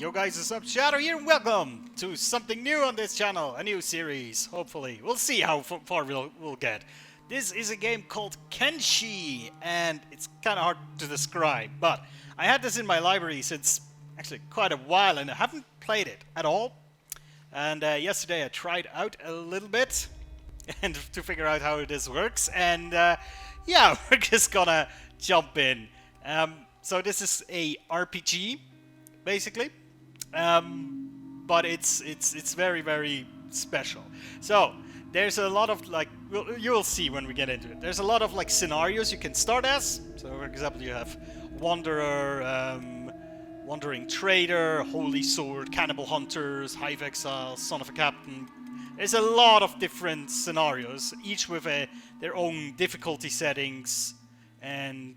Yo guys, what's up? Shadow here and welcome to something new on this channel, a new series, hopefully. We'll see how far we'll get. This is a game called Kenshi, and it's kind of hard to describe, but I had this in my library since actually quite a while and I haven't played it at all. And yesterday I tried out a little bit and to figure out how this works, and yeah, we're just gonna jump in. So this is a RPG, basically. But it's very special. So there's a lot of like you'll see when we get into it. There's a lot of like scenarios you can start as. So for example, you have Wanderer, Wandering Trader, Holy Sword, Cannibal Hunters, Hive Exile, Son of a Captain. There's a lot of different scenarios, each with their own difficulty settings and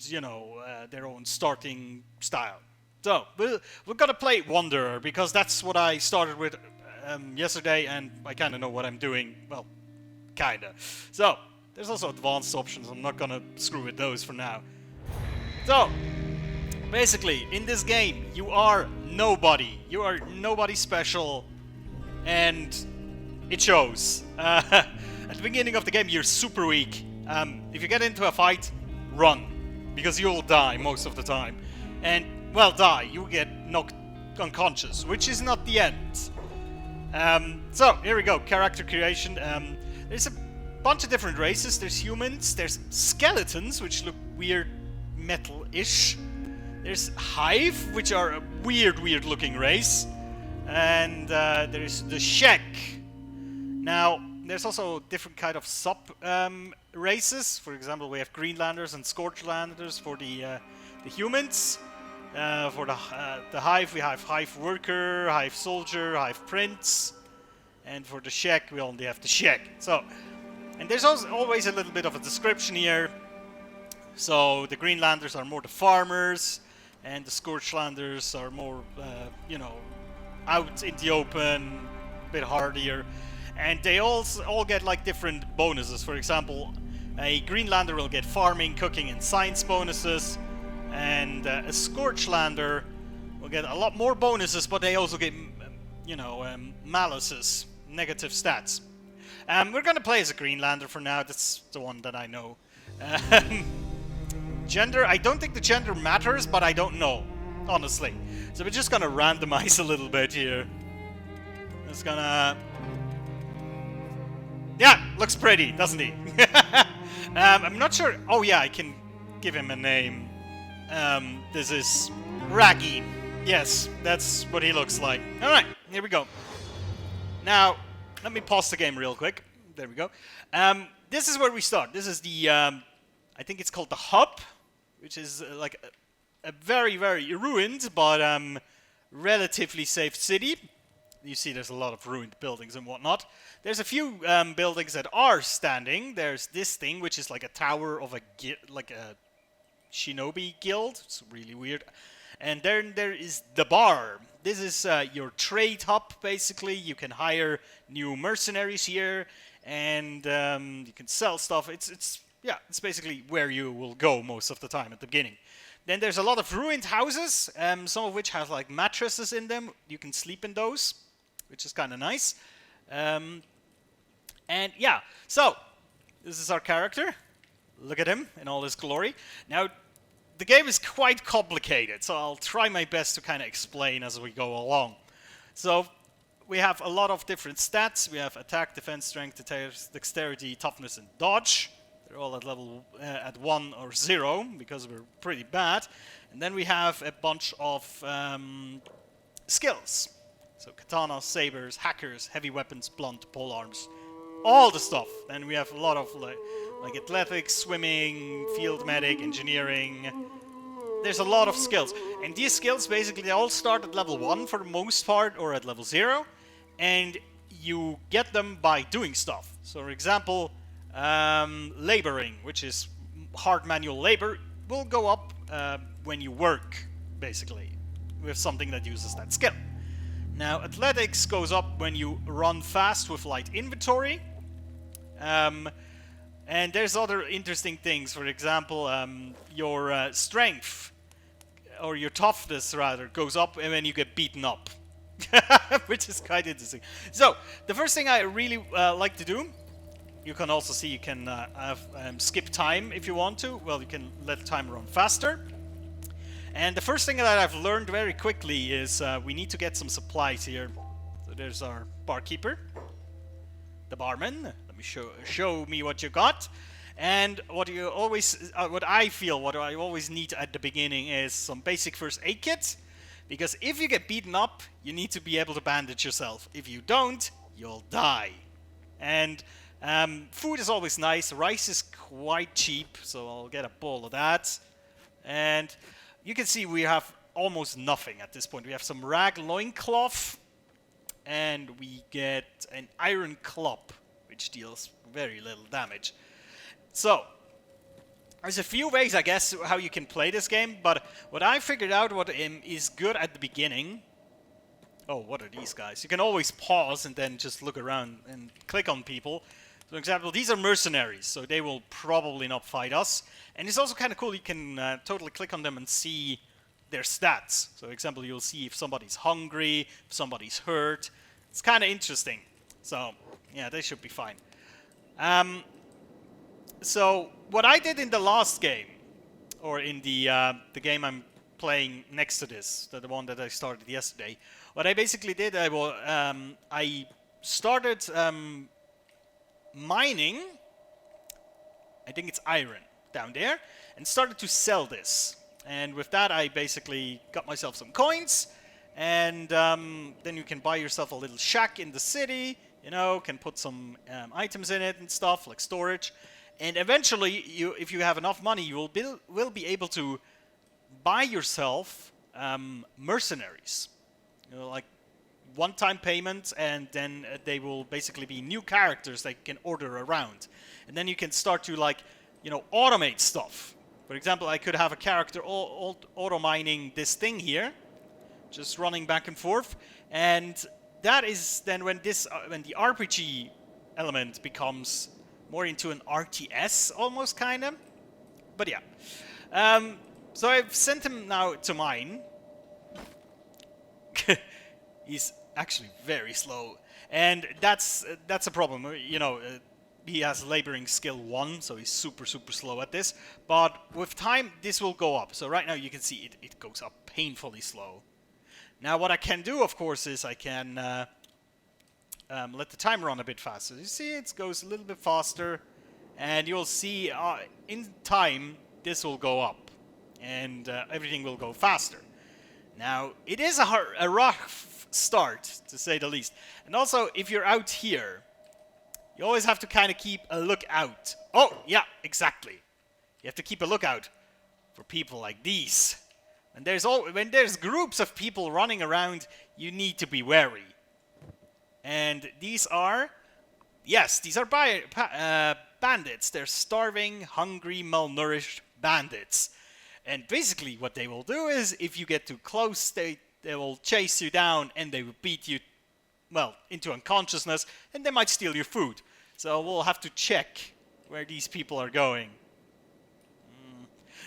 their own starting style. So, we're gonna play Wanderer, because that's what I started with yesterday, and I kind of know what I'm doing. Well, kinda. So, there's also advanced options. I'm not gonna screw with those for now. So, basically, in this game, you are nobody. You are nobody special, and it shows. At the beginning of the game, you're super weak. If you get into a fight, run, because you'll die most of the time. And well, you get knocked unconscious, which is not the end. So, here we go, character creation. There's a bunch of different races. There's humans, there's skeletons, which look weird metal-ish. There's Hive, which are a weird looking race. And there's the Shek. Now, there's also different kind of sub-races. For example, we have Greenlanders and Scorchlanders for the humans. For the Hive, we have Hive Worker, Hive Soldier, Hive Prince, and for the Shek, we only have the Shek. So, and there's also always a little bit of a description here. So the Greenlanders are more the farmers, and the Scorchlanders are more, out in the open, a bit hardier, and they all get like different bonuses. For example, a Greenlander will get farming, cooking, and science bonuses. And a Scorchlander will get a lot more bonuses, but they also get, malices, negative stats. We're gonna play as a Greenlander for now. That's the one that I know. Gender, I don't think the gender matters, but I don't know, honestly. So we're just gonna randomize a little bit here. It's gonna... Yeah, looks pretty, doesn't he? I'm not sure... Oh yeah, I can give him a name. This is Raggy. Yes, that's what he looks like. Alright, here we go. Now, let me pause the game real quick. There we go. This is where we start. This is the, I think it's called the Hub, which is like a very ruined, but relatively safe city. You see there's a lot of ruined buildings and whatnot. There's a few buildings that are standing. There's this thing, which is like a tower of a Shinobi guild. It's really weird. And then there is the bar. This is your trade hub, basically. You can hire new mercenaries here, and you can sell stuff. It's basically where you will go most of the time at the beginning. Then there's a lot of ruined houses, some of which have like mattresses in them. You can sleep in those, which is kind of nice. And yeah, so this is our character. Look at him in all his glory. Now, the game is quite complicated, so I'll try my best to kind of explain as we go along. So, we have a lot of different stats. We have attack, defense, strength, dexterity, toughness, and dodge. They're all at level at 1 or 0, because we're pretty bad. And then we have a bunch of skills. So, katanas, sabers, hackers, heavy weapons, blunt, polearms. All the stuff. Then we have a lot of like athletics, swimming, field medic, engineering. There's a lot of skills. And these skills, basically, they all start at level 1 for the most part, or at level 0. And you get them by doing stuff. So, for example, laboring, which is hard manual labor, will go up when you work, basically, with something that uses that skill. Now, athletics goes up when you run fast with light inventory. And there's other interesting things. For example, your strength, or your toughness rather, goes up when you get beaten up. which is quite interesting. So, the first thing I really like to do, you can also see you can skip time if you want to. Well, you can let time run faster. And the first thing that I've learned very quickly is we need to get some supplies here. So there's our barkeeper, the barman. Let me show me what you got. And what you always, what I always need at the beginning is some basic first aid kit. Because if you get beaten up, you need to be able to bandage yourself. If you don't, you'll die. And food is always nice. Rice is quite cheap, so I'll get a bowl of that. And you can see we have almost nothing at this point. We have some rag loincloth, and we get an iron club, which deals very little damage. So, there's a few ways, I guess, how you can play this game, but what I figured out what is good at the beginning... Oh, what are these guys? You can always pause and then just look around and click on people. So, for example, these are mercenaries, so they will probably not fight us. And it's also kind of cool, you can totally click on them and see their stats. So, for example, you'll see if somebody's hungry, if somebody's hurt. It's kind of interesting. So, yeah, they should be fine. So, what I did in the last game, or in the game I'm playing next to this, the one that I started yesterday, what I basically did, I started mining, I think it's iron, down there, and started to sell this. And with that, I basically got myself some coins, and then you can buy yourself a little shack in the city, you know, can put some items in it and stuff, like storage. And eventually, if you have enough money, you will be able to buy yourself mercenaries. You know, like one-time payment, and then they will basically be new characters that you can order around. And then you can start to, like, you know, automate stuff. For example, I could have a character auto-mining this thing here, just running back and forth. And that is then when the RPG element becomes more into an RTS, almost, kind of. But yeah. So I've sent him now to mine. He's actually very slow. And that's a problem. You know, he has laboring skill 1, so he's super slow at this. But with time, this will go up. So right now you can see it goes up painfully slow. Now what I can do, of course, is I can... let the time run a bit faster. You see, it goes a little bit faster, and you'll see in time this will go up, and everything will go faster. Now, it is a rough start, to say the least. And also, if you're out here, you always have to kind of keep a lookout. Oh, yeah, exactly. You have to keep a lookout for people like these. And when there's groups of people running around, you need to be wary. And these are bandits. They're starving, hungry, malnourished bandits. And basically what they will do is, if you get too close, they will chase you down and they will beat you, well, into unconsciousness, and they might steal your food. So we'll have to check where these people are going.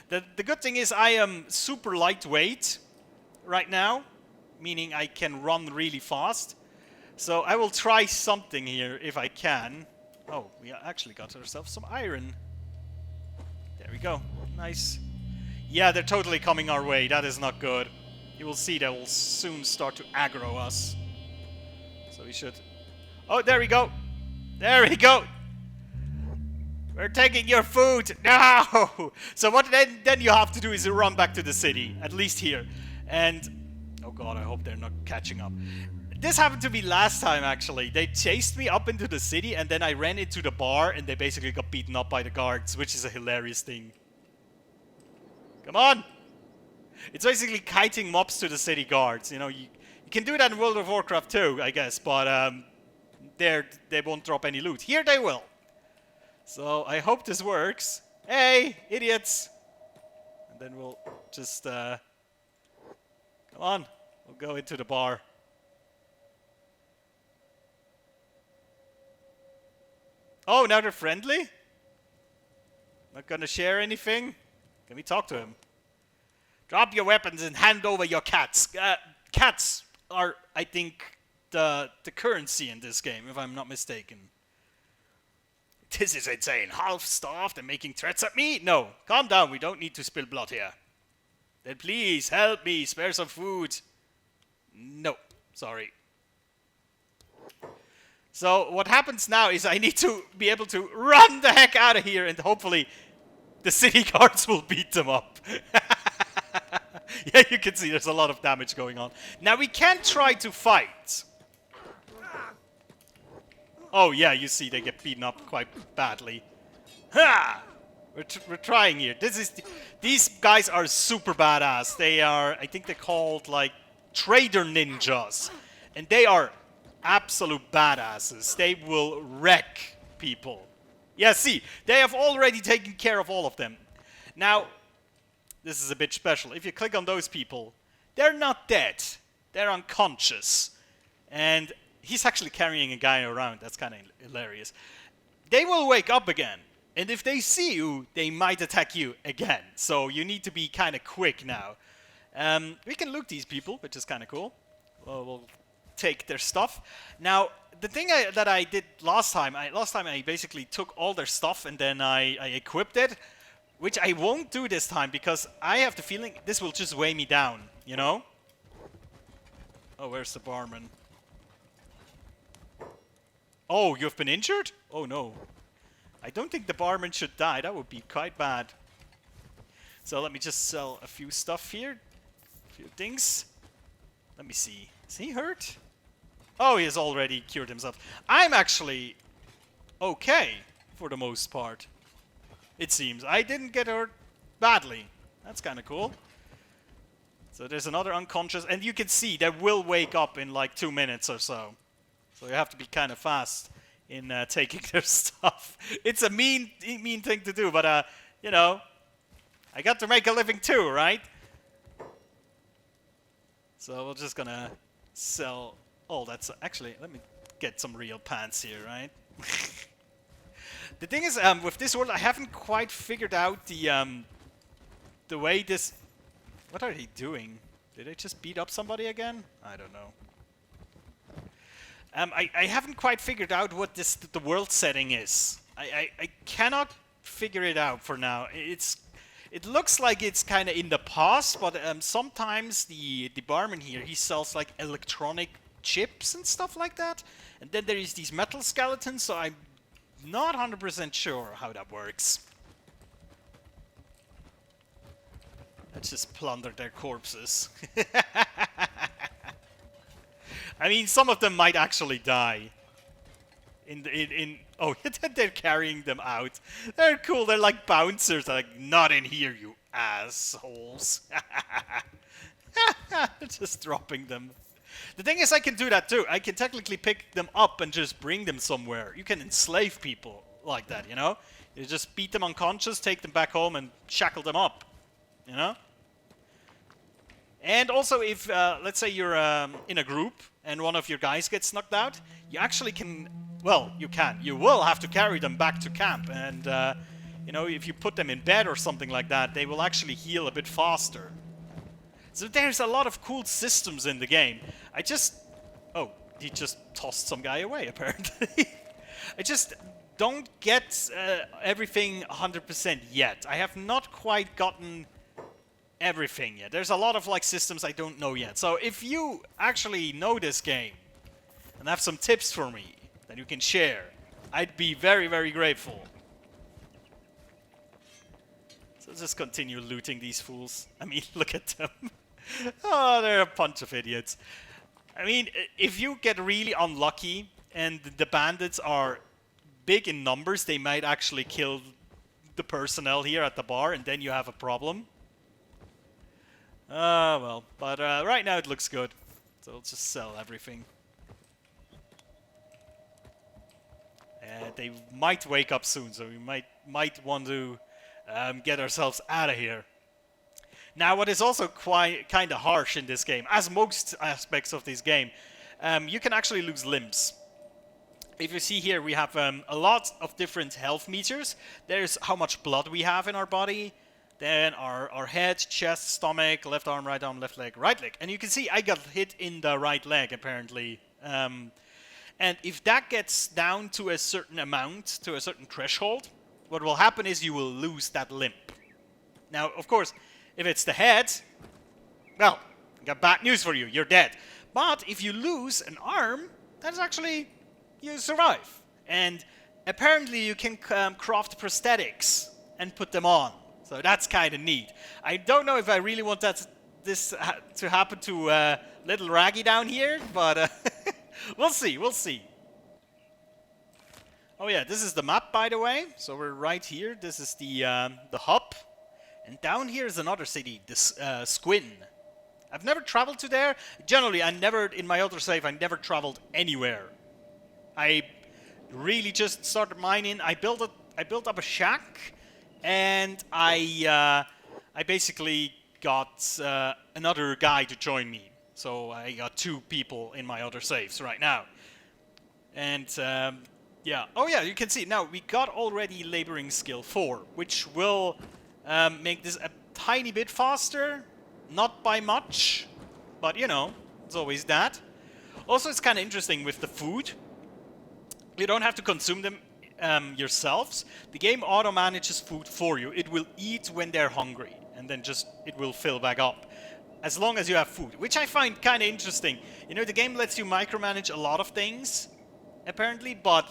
The good thing is I am super lightweight right now, meaning I can run really fast. So I will try something here if I can. Oh, we actually got ourselves some iron. There we go. Nice. Yeah, they're totally coming our way. That is not good. You will see they will soon start to aggro us. So we should... Oh, there we go. There we go. We're taking your food. No! So what then you have to do is run back to the city. At least here. And... Oh god, I hope they're not catching up. This happened to me last time, actually. They chased me up into the city, and then I ran into the bar, and they basically got beaten up by the guards, which is a hilarious thing. Come on! It's basically kiting mobs to the city guards. You know, you can do that in World of Warcraft too, I guess, but they won't drop any loot. Here they will. So I hope this works. Hey, idiots! And then we'll just, come on, we'll go into the bar. Oh, now they're friendly? Not gonna share anything? Can we talk to him? Drop your weapons and hand over your cats. Cats are, I think, the currency in this game, if I'm not mistaken. This is insane. Half-starved and making threats at me? No, calm down. We don't need to spill blood here. Then please help me. Spare some food. No, sorry. So what happens now is I need to be able to run the heck out of here, and hopefully the city guards will beat them up. Yeah, you can see there's a lot of damage going on. Now we can try to fight. Oh yeah, you see they get beaten up quite badly. Ha! We're trying here. These guys are super badass. They are, I think they're called like trader ninjas, and they are absolute badasses. They will wreck people. Yeah, see, they have already taken care of all of them. Now, this is a bit special. If you click on those people, they're not dead. They're unconscious. And he's actually carrying a guy around. That's kind of hilarious. They will wake up again. And if they see you, they might attack you again. So you need to be kind of quick now. We can loot these people, which is kind of cool. We'll take their stuff. Now, the thing that I did last time I basically took all their stuff and then I equipped it, which I won't do this time because I have the feeling this will just weigh me down, you know? Oh, where's the barman? Oh, you've been injured? Oh no. I don't think the barman should die. That would be quite bad. So let me just sell a few stuff here. A few things. Let me see. Is he hurt? Oh, he has already cured himself. I'm actually okay for the most part. It seems. I didn't get hurt badly. That's kind of cool. So there's another unconscious. And you can see they will wake up in like 2 minutes or so. So you have to be kind of fast in taking their stuff. It's a mean thing to do, but you know, I got to make a living too, right? So we're just gonna sell. Oh, that's actually. Let me get some real pants here, right? The thing is, with this world, I haven't quite figured out the way this. What are they doing? Did they just beat up somebody again? I don't know. I haven't quite figured out what the world setting is. I cannot figure it out for now. It looks like it's kind of in the past, but sometimes the barman here, he sells like electronic chips and stuff like that. And then there is these metal skeletons, so I'm not 100% sure how that works. Let's just plunder their corpses. I mean, some of them might actually die. Oh, they're carrying them out. They're cool. They're like bouncers. They're like, not in here, you assholes. Just dropping them. The thing is, I can do that too. I can technically pick them up and just bring them somewhere. You can enslave people like that, you know? You just beat them unconscious, take them back home, and shackle them up. You know? And also, if, let's say you're in a group and one of your guys gets knocked out, you actually can, well, you can. You will have to carry them back to camp. And, you know, if you put them in bed or something like that, they will actually heal a bit faster. So there's a lot of cool systems in the game. Oh, he just tossed some guy away, apparently. I just don't get everything 100% yet. I have not quite gotten everything yet. There's a lot of like systems I don't know yet. So if you actually know this game and have some tips for me that you can share, I'd be very, very grateful. So just continue looting these fools. I mean, look at them. Oh, they're a bunch of idiots. I mean, if you get really unlucky and the bandits are big in numbers, they might actually kill the personnel here at the bar, and then you have a problem. Well, but right now it looks good. So let's just sell everything. They might wake up soon, so we might want to get ourselves out of here. Now, what is also quite kind of harsh in this game, as most aspects of this game, you can actually lose limbs. If you see here, we have a lot of different health meters. There's how much blood we have in our body. Then our head, chest, stomach, left arm, left leg, right leg. And you can see I got hit in the right leg, apparently. And if that gets down to a certain amount, to a certain threshold, what will happen is you will lose that limb. Now, of course, if it's the head, well, I got bad news for you. You're dead. But if you lose an arm, that's actually, you survive. And apparently you can craft prosthetics and put them on. So that's kind of neat. I don't know if I really want this to happen to little Raggy down here, but we'll see, we'll see. Oh yeah, this is the map, by the way. So we're right here. This is the hub. And down here is another city, this Squin. I've never traveled to there. Generally, in my other save, I never traveled anywhere. I really just started mining. I built up a shack, and I basically got another guy to join me. So I got 2 people in my other saves right now. And yeah, oh yeah, you can see now we got already laboring skill 4, which will make this a tiny bit faster. Not by much, but you know, it's always that. Also, it's kind of interesting with the food. You don't have to consume them yourselves. The game auto-manages food for you. It will eat when they're hungry, and then it will fill back up. As long as you have food, which I find kind of interesting. You know, the game lets you micromanage a lot of things, apparently, but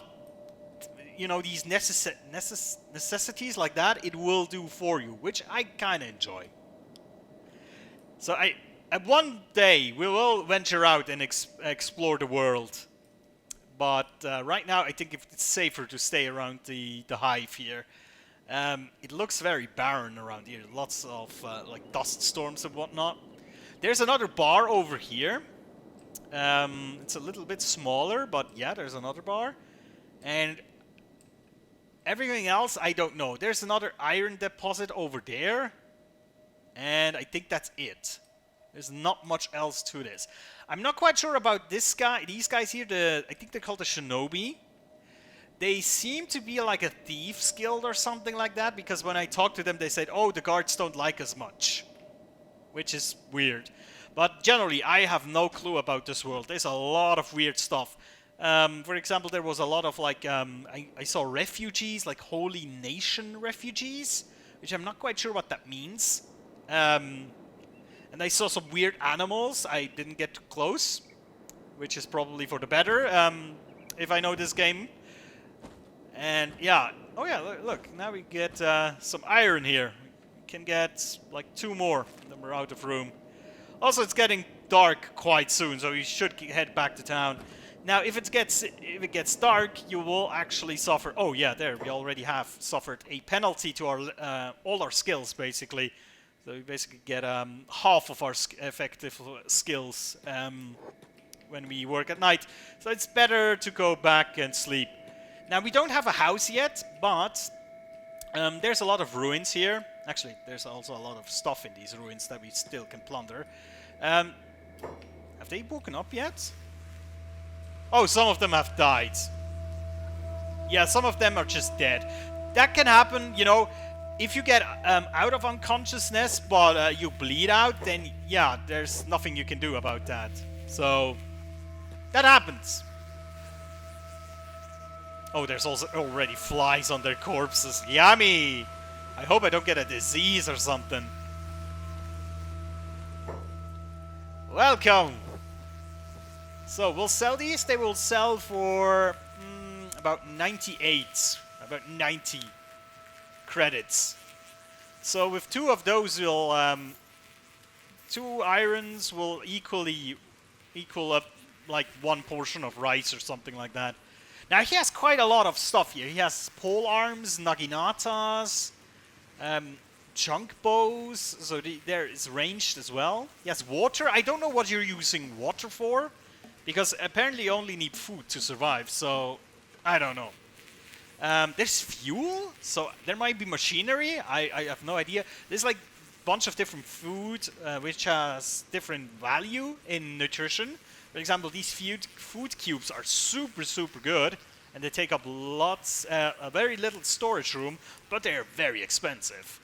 you know, these necessities like that, it will do for you, which I kind of enjoy. So one day we will venture out and explore the world, but right now I think it's safer to stay around the hive here. It looks very barren around here. Lots of like dust storms and whatnot. There's another bar over here. It's a little bit smaller, but yeah, there's another bar, and everything else I don't know. There's another iron deposit over there. And I think that's it. There's not much else to this. I'm not quite sure about these guys here. I think they're called the Shinobi. They seem to be like a Thieves Guild or something like that, because when I talked to them, they said, oh, the guards don't like us much. Which is weird. But generally, I have no clue about this world. There's a lot of weird stuff. For example, there was a lot of like, I saw refugees, like Holy Nation refugees, which I'm not quite sure what that means. And I saw some weird animals. I didn't get too close, which is probably for the better, if I know this game. And yeah, oh yeah, look, now we get some iron here. We can get like 2 more, then we're out of room. Also, it's getting dark quite soon, so we should head back to town. Now, if it gets dark, you will actually suffer. Oh yeah, there we already have suffered a penalty to our all our skills, basically. So we basically get half of our effective skills when we work at night. So it's better to go back and sleep. Now, we don't have a house yet, but there's a lot of ruins here. Actually, there's also a lot of stuff in these ruins that we still can plunder. Have they woken up yet? Oh, some of them have died. Yeah, some of them are just dead. That can happen, you know. If you get out of unconsciousness, but you bleed out, then yeah, there's nothing you can do about that. So, that happens. Oh, there's also already flies on their corpses. Yummy! I hope I don't get a disease or something. Welcome! So, we'll sell these. They will sell for about 98. About 90 credits. So with 2 of those, we'll 2 irons will equal up like 1 portion of rice or something like that. Now he has quite a lot of stuff here. He has pole arms, naginatas, chunk bows. So there is ranged as well. He has water. I don't know what you're using water for, because apparently you only need food to survive. So I don't know. There's fuel, so there might be machinery. I have no idea. There's like a bunch of different food which has different value in nutrition. For example, these food cubes are super good, and they take up a very little storage room, but they're very expensive.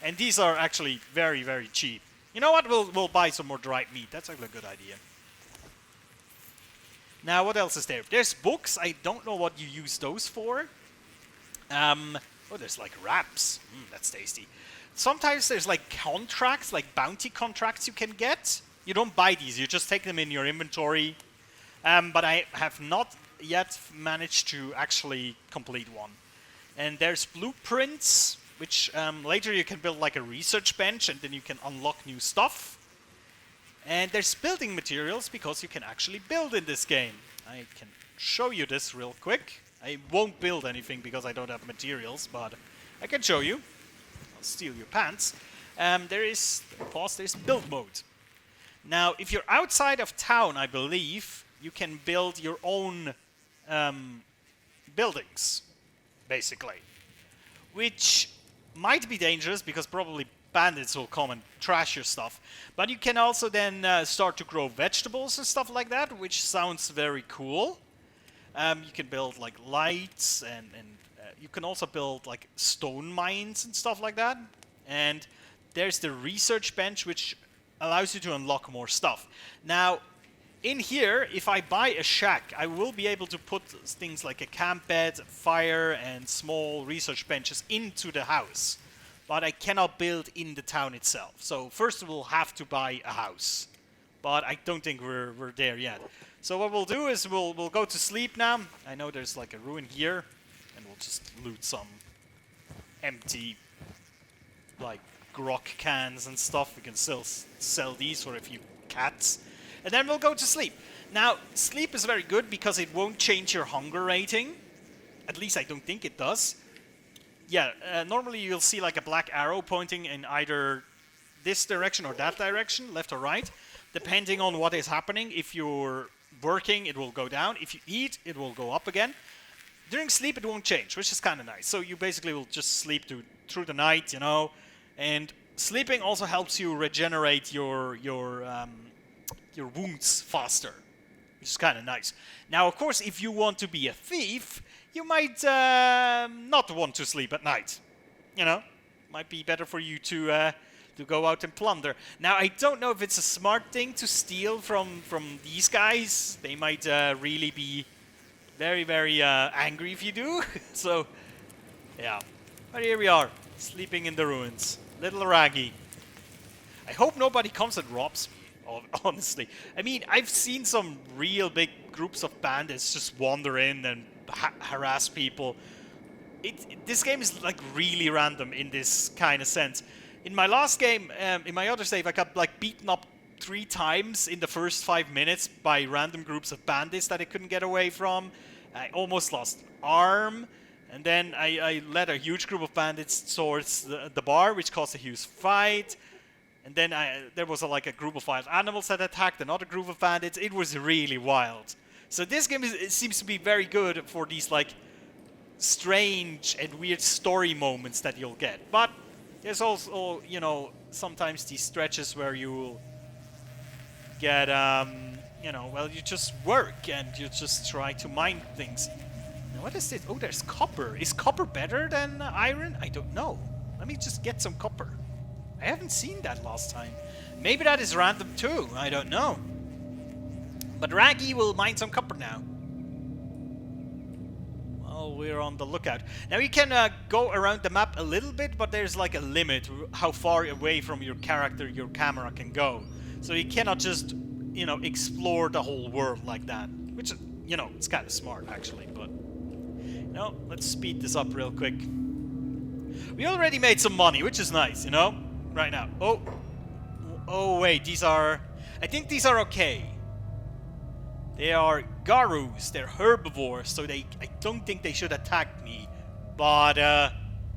And these are actually very, very cheap. You know what? We'll buy some more dried meat. That's actually a good idea. Now, what else is there? There's books. I don't know what you use those for. Oh, there's like wraps. That's tasty. Sometimes there's like contracts, like bounty contracts you can get. You don't buy these. You just take them in your inventory. But I have not yet managed to actually complete one. And there's blueprints, which later you can build like a research bench, and then you can unlock new stuff. And there's building materials, because you can actually build in this game. I can show you this real quick. I won't build anything because I don't have materials, but I can show you. I'll steal your pants. There's build mode. Now, if you're outside of town, I believe, you can build your own buildings, basically. Which might be dangerous, because probably bandits will come and trash your stuff. But you can also then start to grow vegetables and stuff like that, which sounds very cool. You can build like lights, and you can also build like stone mines and stuff like that. And there's the research bench, which allows you to unlock more stuff. Now, in here, if I buy a shack, I will be able to put things like a camp bed, fire, and small research benches into the house. But I cannot build in the town itself. So first we'll have to buy a house. But I don't think we're there yet. So what we'll do is we'll go to sleep now. I know there's like a ruin here. And we'll just loot some empty like grog cans and stuff. We can still sell these for a few cats. And then we'll go to sleep. Now, sleep is very good because it won't change your hunger rating. At least I don't think it does. Yeah, normally you'll see like a black arrow pointing in either this direction or that direction, left or right, depending on what is happening. If you're working, it will go down. If you eat, it will go up again. During sleep, it won't change, which is kind of nice. So you basically will just sleep through the night, you know. And sleeping also helps you regenerate your wounds faster, which is kind of nice. Now, of course, if you want to be a thief, you might not want to sleep at night. You know, might be better for you to go out and plunder. Now, I don't know if it's a smart thing to steal from these guys. They might really be very, very angry if you do. So, yeah. But here we are, sleeping in the ruins. Little Raggy. I hope nobody comes and robs me, honestly. I mean, I've seen some real big groups of bandits just wander in and harass people. This game is like really random in this kind of sense. In my last game, in my other save, I got like beaten up 3 times in the first 5 minutes by random groups of bandits that I couldn't get away from. I almost lost an arm, and then I led a huge group of bandits towards the bar, which caused a huge fight. And then there was like a group of wild animals that attacked another group of bandits. It was really wild. So this game it seems to be very good for these like strange and weird story moments that you'll get. But there's also, you know, sometimes these stretches where you will get, you know, well, you just work and you just try to mine things. Now, what is this? Oh, there's copper. Is copper better than iron? I don't know. Let me just get some copper. I haven't seen that last time. Maybe that is random too. I don't know. But Raggy will mine some copper now. Well, we're on the lookout. Now you can go around the map a little bit, but there's like a limit how far away from your character your camera can go. So you cannot just, you know, explore the whole world like that. Which, you know, it's kind of smart actually, but... You know, let's speed this up real quick. We already made some money, which is nice, you know? Right now. Oh wait, these are... I think these are okay. They are Garus, they're herbivores, so I don't think they should attack me. But,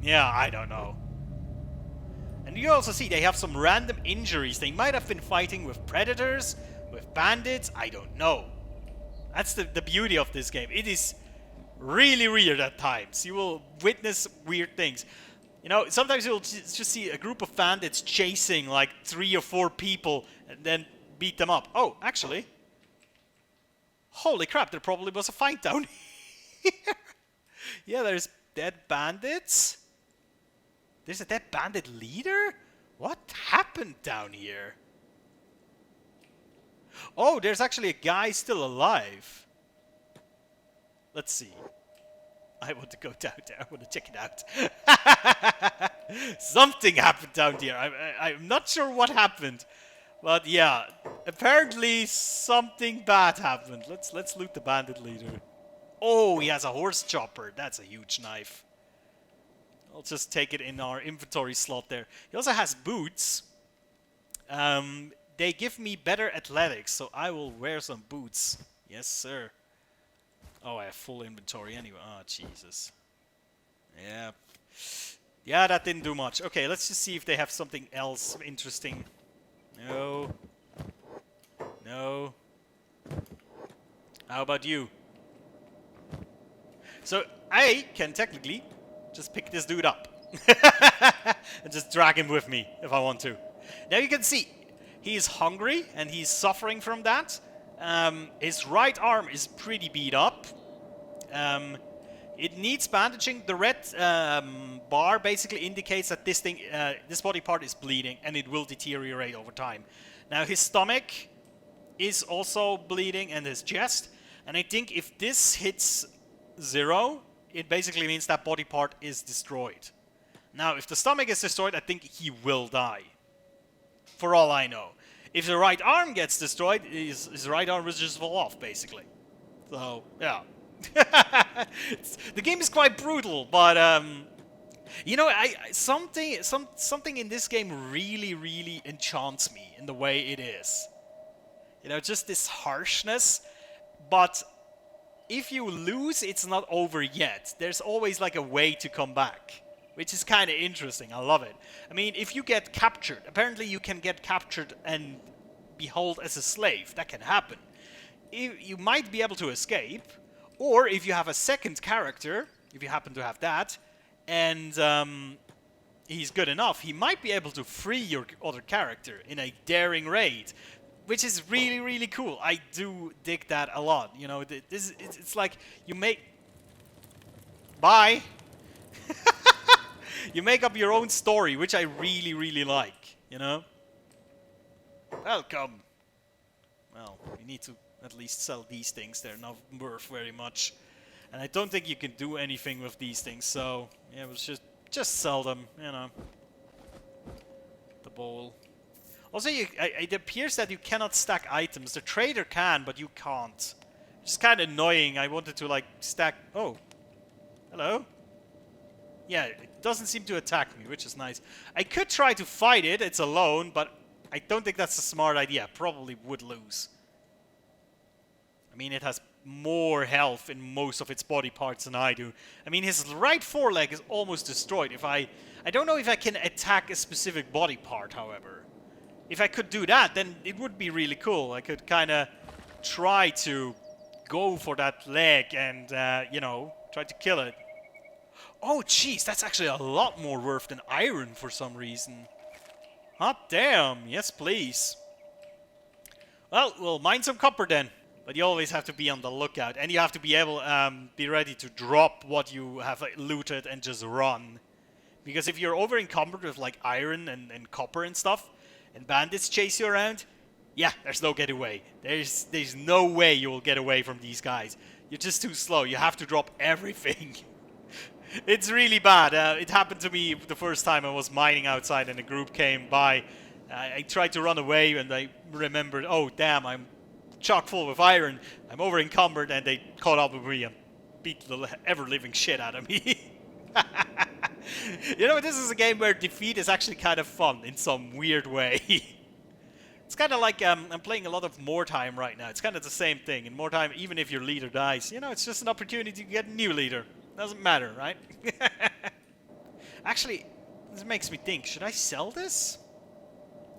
yeah, I don't know. And you also see they have some random injuries. They might have been fighting with predators, with bandits, I don't know. That's the beauty of this game. It is really weird at times. You will witness weird things. You know, sometimes you'll just see a group of bandits chasing like 3 or 4 people and then beat them up. Oh, actually... Holy crap, there probably was a fight down here. Yeah, there's dead bandits. There's a dead bandit leader? What happened down here? Oh, there's actually a guy still alive. Let's see. I want to go down there. I want to check it out. Something happened down here. I'm not sure what happened. But yeah, apparently something bad happened. Let's loot the bandit leader. Oh, he has a horse chopper. That's a huge knife. I'll just take it in our inventory slot there. He also has boots. They give me better athletics, so I will wear some boots. Yes, sir. Oh, I have full inventory anyway. Oh, Jesus. Yeah. Yeah, that didn't do much. Okay, let's just see if they have something else interesting. No. No. How about you? So, I can technically just pick this dude up. And just drag him with me if I want to. Now you can see, he's hungry and he's suffering from that. His right arm is pretty beat up. It needs bandaging. The red bar basically indicates that this thing, this body part is bleeding and it will deteriorate over time. Now his stomach is also bleeding and his chest. And I think if this hits 0, it basically means that body part is destroyed. Now if the stomach is destroyed, I think he will die. For all I know. If the right arm gets destroyed, his right arm will just fall off, basically. So, yeah. The game is quite brutal, but you know, something in this game really enchants me in the way it is. You know, just this harshness, but if you lose, it's not over yet. There's always like a way to come back, which is kind of interesting. I love it. I mean, if you get captured, apparently you can get captured and be held as a slave. That can happen. You might be able to escape. Or if you have a second character, if you happen to have that, and he's good enough, he might be able to free your other character in a daring raid, which is really cool. I do dig that a lot. You know, it's like you make... Bye! You make up your own story, which I really like, you know? Welcome! Well, we need to at least sell these things. They're not worth very much. And I don't think you can do anything with these things, so yeah, we'll just sell them, you know. The bowl. Also, it appears that you cannot stack items. The trader can, but you can't. It's kind of annoying. I wanted to, like, stack... Oh. Hello? Yeah, it doesn't seem to attack me, which is nice. I could try to fight it. It's alone, but I don't think that's a smart idea. Probably would lose. I mean, it has more health in most of its body parts than I do. I mean, his right foreleg is almost destroyed. I don't know if I can attack a specific body part, however. If I could do that, then it would be really cool. I could kind of try to go for that leg and, you know, try to kill it. Oh, jeez, that's actually a lot more worth than iron for some reason. Hot damn, yes please. Well, we'll mine some copper then. But you always have to be on the lookout, and you have to be able be ready to drop what you have looted and just run. Because if you're over encumbered with like iron and copper and stuff, and bandits chase you around, yeah, there's no getaway. There's no way you will get away from these guys. You're just too slow. You have to drop everything. It's really bad. It happened to me the first time I was mining outside and a group came by. I tried to run away and I remembered, oh damn, I'm chock full with iron, I'm over encumbered, and they caught up with me and beat the ever-living shit out of me. You know, this is a game where defeat is actually kind of fun in some weird way. It's kind of like I'm playing a lot of More Time right now. It's kind of the same thing. In More Time, even if your leader dies, you know, it's just an opportunity to get a new leader. Doesn't matter, right? Actually, this makes me think, should I sell this?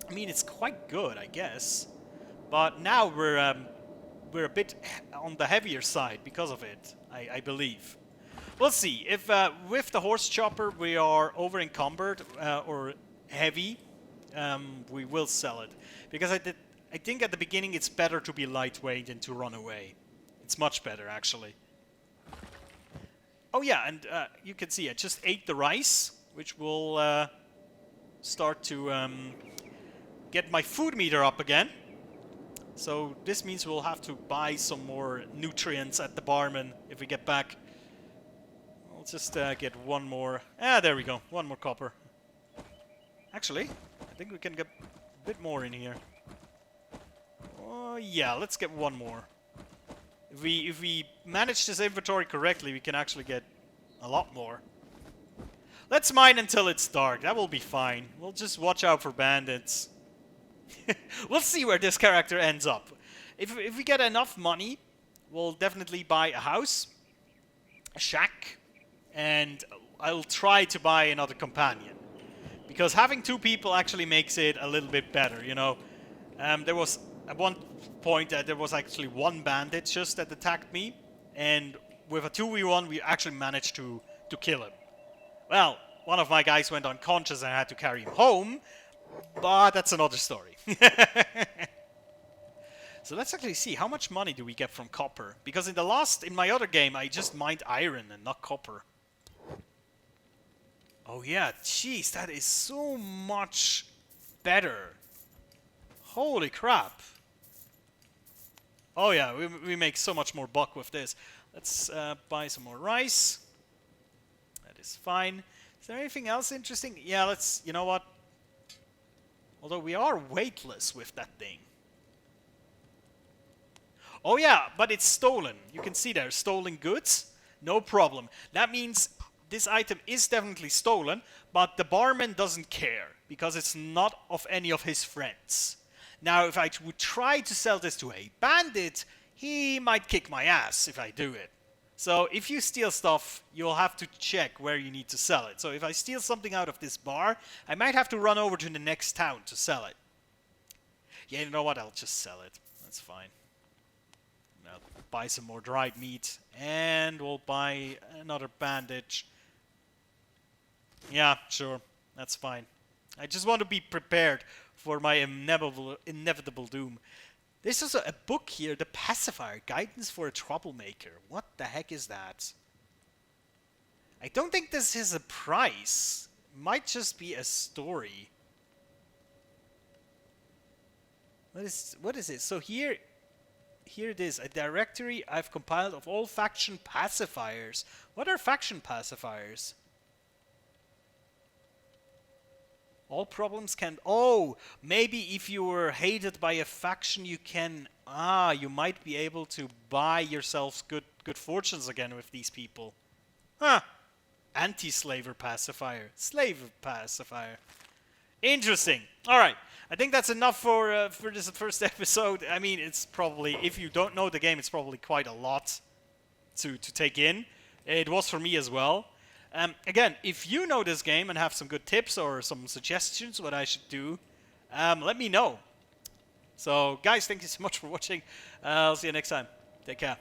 I mean, it's quite good, I guess. But now we're a bit on the heavier side because of it, I believe. We'll see. If with the horse chopper we are over encumbered or heavy, we will sell it. Because I think at the beginning it's better to be lightweight than to run away. It's much better, actually. Oh yeah, and you can see I just ate the rice. which will start to get my food meter up again. So this means we'll have to buy some more nutrients at the barman if we get back. I'll just get one more. There we go. One more copper. Actually, I think we can get a bit more in here. Oh yeah, let's get one more. If we manage this inventory correctly, we can actually get a lot more. Let's mine until it's dark. That will be fine. We'll just watch out for bandits. We'll see where this character ends up. If we get enough money, we'll definitely buy a house, a shack, and I'll try to buy another companion. Because having two people actually makes it a little bit better, you know. There was, at one point, there was actually one bandit just that attacked me, and with a 2v1, we actually managed to kill him. Well, one of my guys went unconscious and I had to carry him home, but that's another story. So let's actually see, how much money do we get from copper? Because in my other game, I just mined iron and not copper. Oh yeah, jeez, that is so much better. Holy crap. Oh yeah, we make so much more buck with this. Let's buy some more rice. That is fine. Is there anything else interesting? Yeah, let's, you know what? Although we are weightless with that thing. Oh yeah, but it's stolen. You can see there, stolen goods. No problem. That means this item is definitely stolen, but the barman doesn't care, because it's not of any of his friends. Now, if I would try to sell this to a bandit, he might kick my ass if I do it. So if you steal stuff, you'll have to check where you need to sell it. So if I steal something out of this bar, I might have to run over to the next town to sell it. Yeah, you know what? I'll just sell it. That's fine. I'll buy some more dried meat, and we'll buy another bandage. Yeah, sure. That's fine. I just want to be prepared for my inevitable doom. There's also a book here, The Pacifier, Guidance for a Troublemaker. What the heck is that? I don't think this is a price. It might just be a story. What is it? So here it is, a directory I've compiled of all faction pacifiers. What are faction pacifiers? All problems can... Oh, maybe if you were hated by a faction, you can... you might be able to buy yourselves good fortunes again with these people. Huh. Anti-slaver pacifier. Slave pacifier. Interesting. Alright. I think that's enough for this first episode. I mean, it's probably... If you don't know the game, it's probably quite a lot to take in. It was for me as well. Again, if you know this game and have some good tips or some suggestions what I should do, let me know. So, guys, thank you so much for watching. I'll see you next time. Take care.